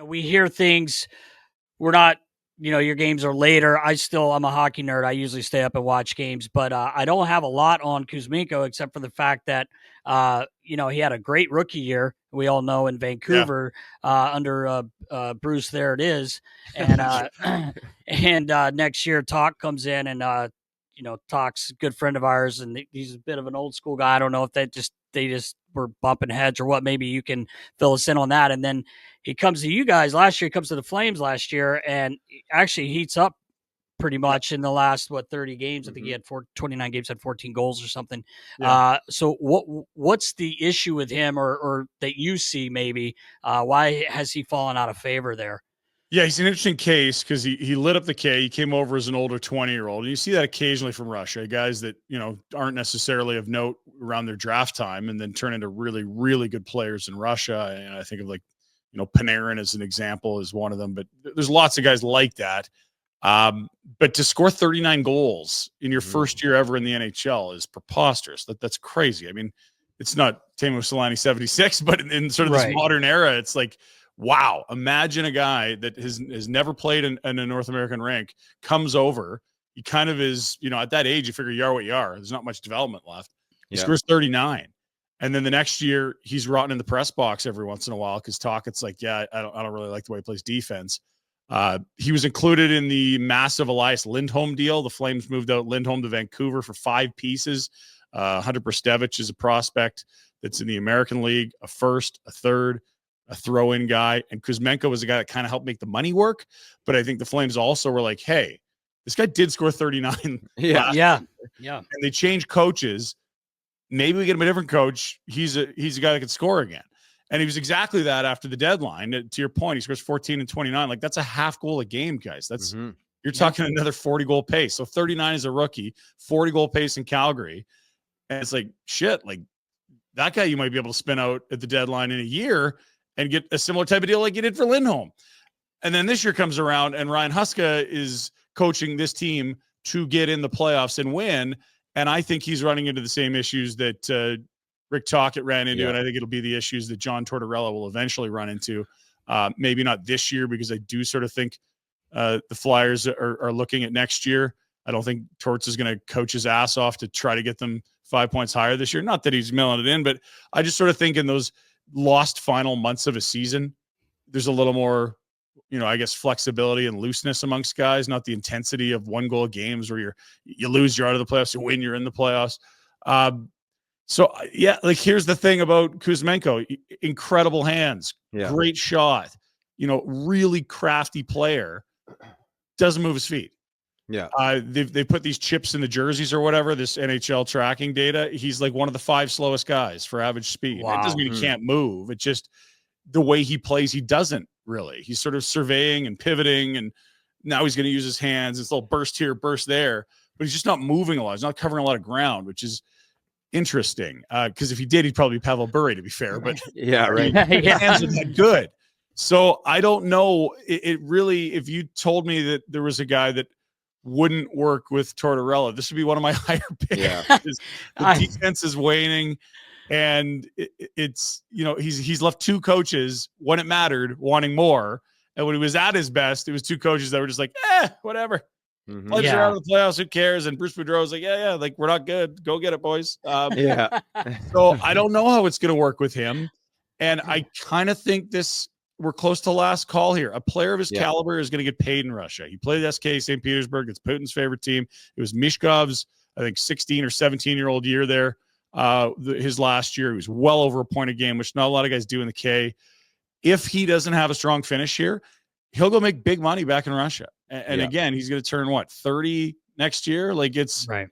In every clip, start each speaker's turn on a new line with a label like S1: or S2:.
S1: We hear things. We're not, your games are later. I'm a hockey nerd. I usually stay up and watch games, but I don't have a lot on Kuzmenko except for the fact that, he had a great rookie year. We all know in Vancouver under Bruce. There it is, and and next year Talk comes in and Talk's a good friend of ours, and he's a bit of an old school guy. I don't know if they just were bumping heads or what. Maybe you can fill us in on that. And then he comes to you guys last year. He comes to the Flames last year, and actually heats up pretty much in the last 30 games. I think he had 29 games, had 14 goals or something. So what's the issue with him, or that you see maybe? Why has he fallen out of favor there?
S2: Yeah, he's an interesting case because he lit up the K. He came over as an older 20-year-old. And you see that occasionally from Russia, guys that, aren't necessarily of note around their draft time and then turn into really, really good players in Russia. And I think of Panarin as an example is one of them, but there's lots of guys like that. But to score 39 goals in your first year ever in the NHL is preposterous. That's crazy. I mean, it's not Teemu Selanne 76, but in sort of this modern era, it's like, wow, imagine a guy that has never played in a North American rink, comes over. He kind of is, at that age, you figure you are what you are. There's not much development left. He scores 39. And then the next year, he's rotting in the press box every once in a while because it's like, I don't really like the way he plays defense. He was included in the massive Elias Lindholm deal. The Flames moved out Lindholm to Vancouver for 5 pieces. Hunter Brstevich is a prospect that's in the American League, a first, a third, a throw-in guy, and Kuzmenko was a guy that kind of helped make the money work. But I think the Flames also were like, hey, this guy did score 39.
S1: Yeah.
S2: And they changed coaches. Maybe we get him a different coach. He's a guy that can score again. And he was exactly that after the deadline. To your point, he scores 14 and 29. Like, that's a half goal a game, guys. That's you're talking another 40-goal pace. So 39 is a rookie, 40-goal pace in Calgary. And it's like, shit, like that guy you might be able to spin out at the deadline in a year and get a similar type of deal like you did for Lindholm. And then this year comes around and Ryan Huska is coaching this team to get in the playoffs and win. And I think he's running into the same issues that Rick Tocchet ran into. And I think it'll be the issues that John Tortorella will eventually run into. Maybe not this year, because I do sort of think the Flyers are looking at next year. I don't think Torts is going to coach his ass off to try to get them 5 points higher this year. Not that he's mailing it in, but I just sort of think in those lost final months of a season, there's a little more, I guess, flexibility and looseness amongst guys, not the intensity of 1-goal games where you lose, you're out of the playoffs, you win, you're in the playoffs. Like, here's the thing about Kuzmenko: incredible hands, great shot, really crafty player, doesn't move his feet. They put these chips in the jerseys or whatever, this NHL tracking data. He's like one of the 5 slowest guys for average speed. Wow. It doesn't mean he can't move. It's just the way he plays, he doesn't really. He's sort of surveying and pivoting, and now he's going to use his hands. It's a little burst here, burst there, but he's just not moving a lot. He's not covering a lot of ground, which is interesting. Because if he did, he'd probably be Pavel Bure, to be fair. But
S3: his
S2: hands are that good. So I don't know. It really, if you told me that there was a guy that wouldn't work with Tortorella, this would be one of my higher picks. The defense is waning, and it's he's left 2 coaches when it mattered wanting more, and when he was at his best, it was 2 coaches that were just like, whatever. Flames are out of the playoffs, who cares? And Bruce Boudreau's like, like, we're not good, go get it, boys. So I don't know how it's going to work with him, and I kind of think we're close to last call here. A player of his caliber is going to get paid in Russia. He played SK St. Petersburg. It's Putin's favorite team. It was Mishkov's, I think, 16 or 17-year-old year there. His last year, he was well over a point a game, which not a lot of guys do in the K. If he doesn't have a strong finish here, he'll go make big money back in Russia. And again, he's going to turn 30 next year. Like, it's
S1: right.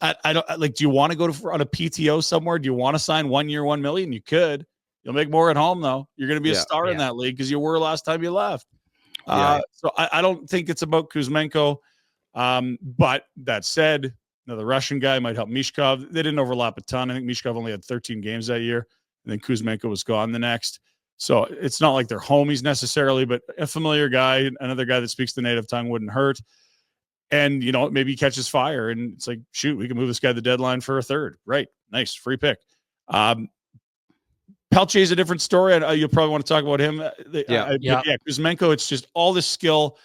S2: I don't like. Do you want to go on a PTO somewhere? Do you want to sign 1 year, $1 million? You could. You'll make more at home, though. You're going to be a star in that league because you were last time you left. So I don't think it's about Kuzmenko. But that said, the Russian guy might help Mishkov. They didn't overlap a ton. I think Mishkov only had 13 games that year, and then Kuzmenko was gone the next. So it's not like they're homies necessarily, but a familiar guy, another guy that speaks the native tongue wouldn't hurt. And, maybe he catches fire, and it's like, shoot, we can move this guy to the deadline for a third. Right. Nice. Free pick. Pelletier is a different story. You'll probably want to talk about him.
S1: Yeah.
S2: Kuzmenko, it's just all this skill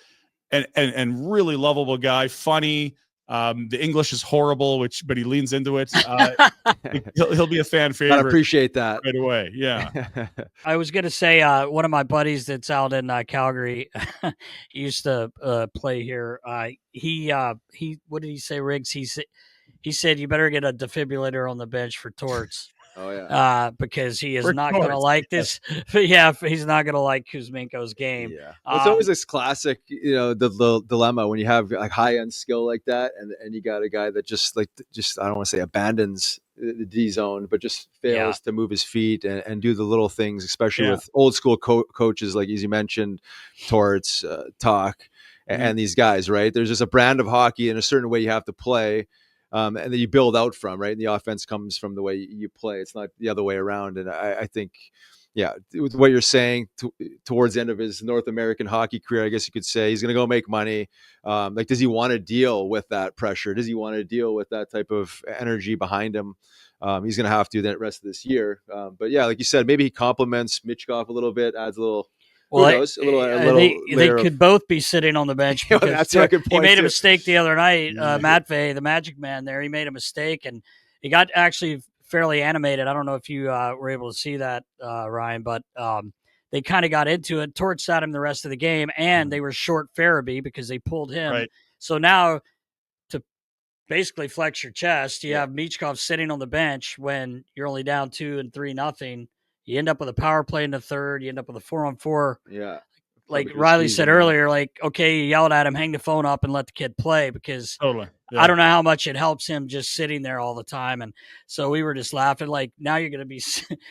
S2: and really lovable guy, funny. The English is horrible, but he leans into it. He'll be a fan
S3: I
S2: favorite
S3: appreciate that
S2: right away. Yeah.
S1: I was gonna say one of my buddies that's out in Calgary, he used to play here. He what did he say, Riggs? He said you better get a defibrillator on the bench for Torts.
S3: Oh yeah.
S1: Because he is
S2: For
S1: not
S2: Torts,
S1: going to like this. Yeah, he's not going to like Kuzmenko's game.
S3: Yeah. Well, it's always this classic, the dilemma when you have like high end skill like that, and you got a guy that just I don't want to say abandons the D zone, but just fails to move his feet and do the little things, especially with old school coaches like as you mentioned, Torts, Talk, and these guys. Right? There's just a brand of hockey and a certain way you have to play. And then you build out from, right? And the offense comes from the way you play. It's not the other way around. And I think, with what you're saying towards the end of his North American hockey career, I guess you could say he's going to go make money. Does he want to deal with that pressure? Does he want to deal with that type of energy behind him? He's going to have to the rest of this year. But yeah, like you said, maybe he compliments Mitchkov a little bit, adds a little.
S1: Well,
S3: who knows?
S1: they could both be sitting on the bench because
S3: that's a good point,
S1: he made
S3: too.
S1: a mistake the other night. Matvey, the Magic Man, there, he made a mistake and he got actually fairly animated. I don't know if you were able to see that, Ryan, but they kind of got into it. Torch sat him the rest of the game, and they were short Farabee because they pulled him.
S2: Right.
S1: So now to basically flex your chest, you have Michkov sitting on the bench when you're only down 2 and 3-0. You end up with a power play in the third. You end up with a 4-on-4.
S3: Yeah.
S1: Like Riley said earlier, like, okay, you yelled at him, hang the phone up and let the kid play because I don't know how much it helps him just sitting there all the time. And so we were just laughing, like, now you're going to be,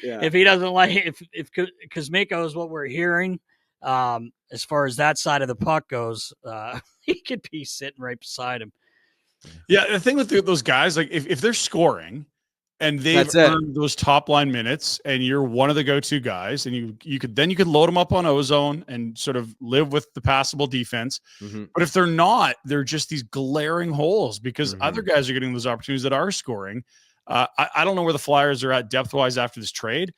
S1: if he doesn't like, if Kuzmenko is what we're hearing, as far as that side of the puck goes, he could be sitting right beside him.
S2: Yeah. The thing with those guys, like if they're scoring, and they've earned those top line minutes, and you're one of the go-to guys, and you could load them up on ozone and sort of live with the passable defense. But if they're not, they're just these glaring holes because other guys are getting those opportunities that are scoring. I don't know where the Flyers are at depth-wise after this trade,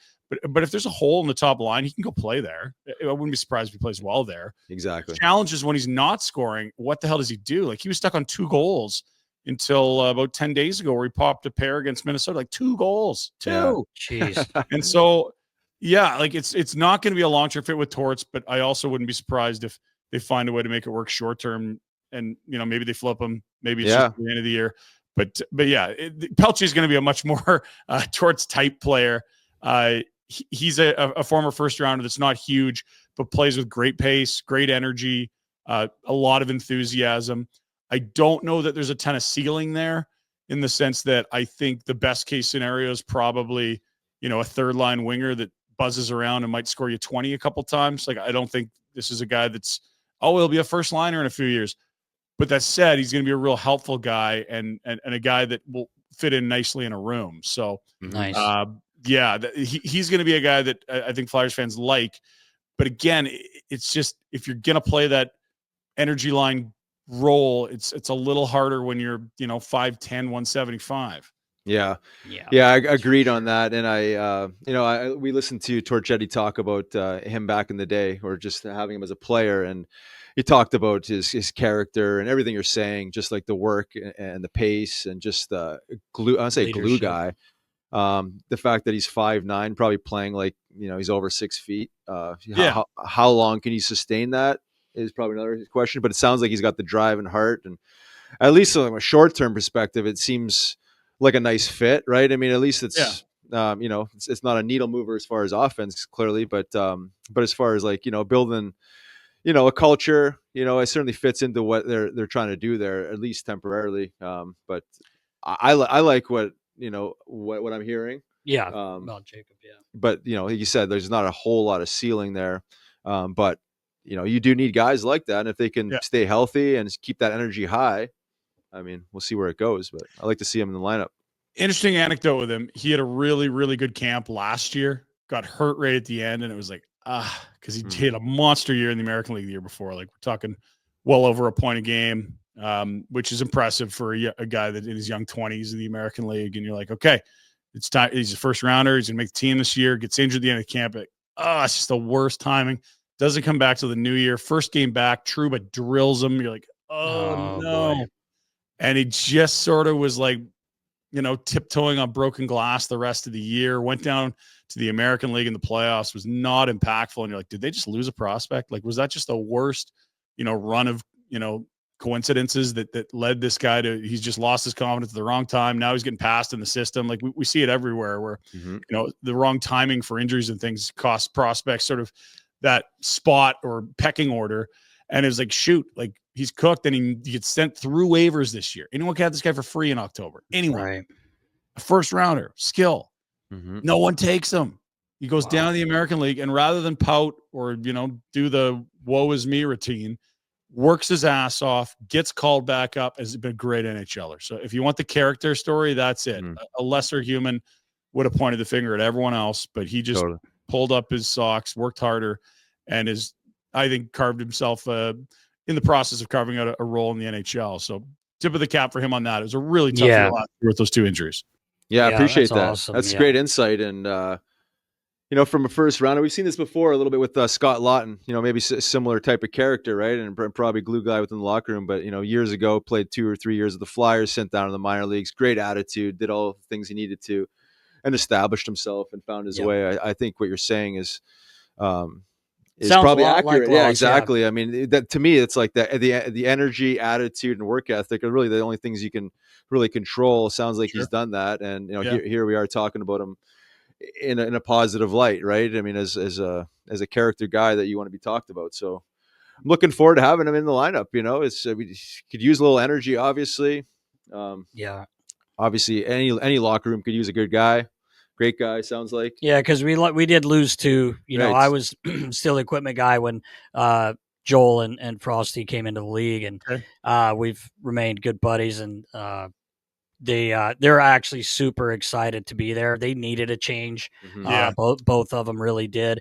S2: but if there's a hole in the top line, he can go play there. I wouldn't be surprised if he plays well there.
S3: Exactly.
S2: The challenge is when he's not scoring, what the hell does he do? Like he was stuck on 2 goals until about 10 days ago where he popped a pair against Minnesota, like 2 goals.
S1: Jeez.
S2: And so, like it's not going to be a long-term fit with Torts, but I also wouldn't be surprised if they find a way to make it work short-term and, maybe they flip him. Maybe it's just the end of the year. But Pelletier is going to be a much more Torts type player. He's a former first rounder that's not huge, but plays with great pace, great energy, a lot of enthusiasm. I don't know that there's a ton of ceiling there in the sense that I think the best case scenario is probably, a third line winger that buzzes around and might score you 20 a couple times. Like, I don't think this is a guy that's, he'll be a first liner in a few years. But that said, he's going to be a real helpful guy and a guy that will fit in nicely in a room. So,
S1: nice.
S2: He's going to be a guy that I think Flyers fans like. But again, it's just, if you're going to play that energy line role, it's a little harder when you're 5'10", 175.
S3: Yeah, I agreed on that. And we listened to Torchetti talk about him back in the day, or just having him as a player, and he talked about his character and everything you're saying, just like the work and the pace and just glue. I say glue guy. The fact that he's 5'9", probably playing like he's over 6 feet. How long can he sustain that is probably another question. But it sounds like he's got the drive and heart, and at least from a short-term perspective, it seems like a nice fit, right? I mean, at least it's it's not a needle mover as far as offense, clearly, but as far as like building a culture, it certainly fits into what they're trying to do there, at least temporarily. But I like what what I'm hearing.
S1: About Jacob.
S3: But like you said, there's not a whole lot of ceiling there. But you do need guys like that, and if they can stay healthy and keep that energy high, I mean, we'll see where it goes. But I like to see him in the lineup.
S2: Interesting anecdote with him. He had a really, really good camp last year. Got hurt right at the end, and it was like because he had a monster year in the American League the year before. Like, we're talking well over a point a game, which is impressive for a guy that in his young 20s in the American League. And you're like, okay, It's time. He's a first rounder. He's gonna make the team this year. Gets injured at the end of camp. It's just the worst timing. Doesn't come back till the new year. First game back, Trouba drills him. You're like, oh no. Boy. And he just sort of was like, tiptoeing on broken glass the rest of the year. Went down to the American League in the playoffs, was not impactful. And you're like, did they just lose a prospect? Like, was that just the worst, run of, coincidences that led this guy to, he's just lost his confidence at the wrong time. Now he's getting passed in the system. Like we see it everywhere where, the wrong timing for injuries and things cost prospects sort of that spot or pecking order. And it was like, shoot, like he's cooked and he gets sent through waivers this year. Anyone can have this guy for free in October. Anyone.
S1: Right.
S2: A first rounder, skill. No one takes him. He goes down to the American League, and rather than pout or, do the woe is me routine, works his ass off, gets called back up, has been a great NHLer. So if you want the character story, that's it. A lesser human would have pointed the finger at everyone else, but he just pulled up his socks, worked harder, and is, I think, carved himself in the process of carving out a role in the NHL. So tip of the cap for him on that. It was a really tough year with those two injuries.
S3: Yeah, I appreciate that.
S1: Awesome.
S3: That's great insight. And, from a first rounder, we've seen this before a little bit with Scott Lawton, maybe a similar type of character, right? And probably glue guy within the locker room. But, years ago, played 2 or 3 years with the Flyers, sent down to the minor leagues, great attitude, did all the things he needed to, and established himself and found his way. I think what you're saying is probably accurate. Like Loss, exactly. Yeah. I mean, that to me, it's like the energy, attitude, and work ethic are really the only things you can really control. Sounds like he's done that, and here we are talking about him in a positive light, right? I mean, as a character guy that you want to be talked about. So I'm looking forward to having him in the lineup. We could use a little energy, obviously. Obviously, any locker room could use a good guy. Great guy, sounds like.
S1: Yeah, because we did lose to, I was still the equipment guy when Joel and Frosty came into the league, and we've remained good buddies, and they're actually super excited to be there. They needed a change. Both of them really did.